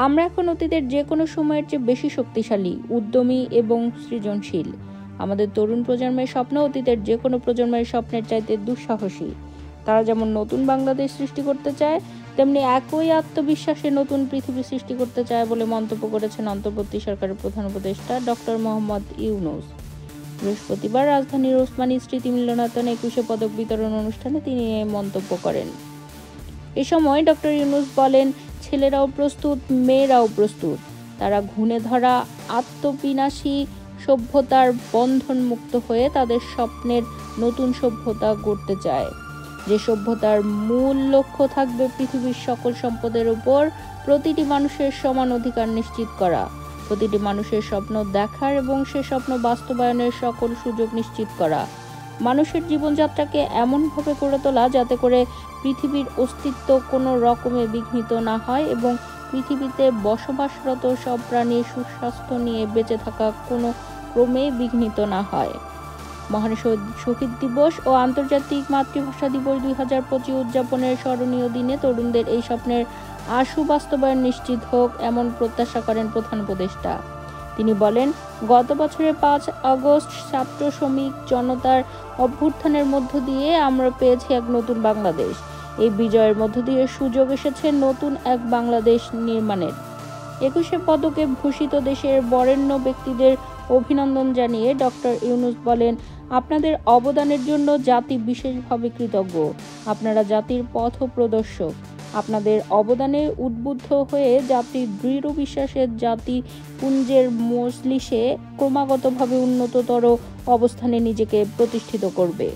আমরা এখন অতীতের যে কোনো সময়ের চেয়ে বেশি শক্তিশালী, উদ্যমী এবং সৃজনশীল। আমাদের তরুণ প্রজন্মের স্বপ্ন অতীতের যে কোনো প্রজন্মের স্বপ্নের চাইতে দুঃসাহসী। তারা যেমন নতুন বাংলাদেশ সৃষ্টি করতে চায়, তেমনি একই আত্মবিশ্বাসে নতুন পৃথিবী সৃষ্টি করতে চায় বলে মন্তব্য করেছেন অন্তর্বর্তী সরকারের প্রধান উপদেষ্টা ডক্টর মোহাম্মদ ইউনূস। বৃহস্পতিবার রাজধানীর ওসমানী স্মৃতি মিলনায়তনে 21শে পদক বিতরণ অনুষ্ঠানে তিনি এই মন্তব্য করেন। এ সময় ডক্টর ইউনূস বলেন, ছেলেরাও প্রস্তুত, মেয়েরাও প্রস্তুত। তারা ঘুণে ধরা আত্মবিনাশী সভ্যতার বন্ধন মুক্ত হয়ে তাদের স্বপ্নের নতুন সভ্যতা গড়তে চায়, যে সভ্যতার মূল লক্ষ্য থাকবে পৃথিবীর সকল সম্পদের উপর প্রতিটি মানুষের সমান অধিকার নিশ্চিত করা, প্রতিটি মানুষের স্বপ্ন দেখার এবং সে স্বপ্ন বাস্তবায়নের সকল সুযোগ নিশ্চিত করা, মানুষের জীবনযাত্রাকে এমনভাবে গড়ে তোলা যাতে করে পৃথিবীর অস্তিত্ব কোনো রকমে বিঘ্নিত না হয় এবং পৃথিবীতে বসবাসরত সব প্রাণীর সুস্বাস্থ্য নিয়ে বেঁচে থাকা কোনো ক্রমে বিঘ্নিত না হয়। মহান শহীদ দিবস ও আন্তর্জাতিক মাতৃভাষা দিবস 2025 উদযাপনের স্মরণীয় দিনে তরুণদের এই স্বপ্নের আশু বাস্তবায়ন নিশ্চিত হোক, এমন প্রত্যাশা করেন প্রধান উপদেষ্টা। তিনি বলেন, গত বছরের 5 আগস্ট ছাত্র শ্রমিক জনতার অভ্যুত্থানের মধ্য দিয়ে আমরা পেয়েছি এক নতুন বাংলাদেশ। এই বিজয়ের মধ্য দিয়ে সুযোগ এসেছে নতুন এক বাংলাদেশ নির্মাণের। 21শে পদকে ভূষিত দেশের বরেণ্য ব্যক্তিদের অভিনন্দন জানিয়ে ডক্টর ইউনূস বলেন, আপনাদের অবদানের জন্য জাতি বিশেষভাবে কৃতজ্ঞ। আপনারা জাতির পথ প্রদর্শক। আপনাদের অবদানে উদ্বুদ্ধ হয়ে জাতি দৃঢ় বিশ্বাসের জাতিপুঞ্জের মজলিসে ক্রমাগতভাবে উন্নততর অবস্থানে নিজেকে প্রতিষ্ঠিত করবে।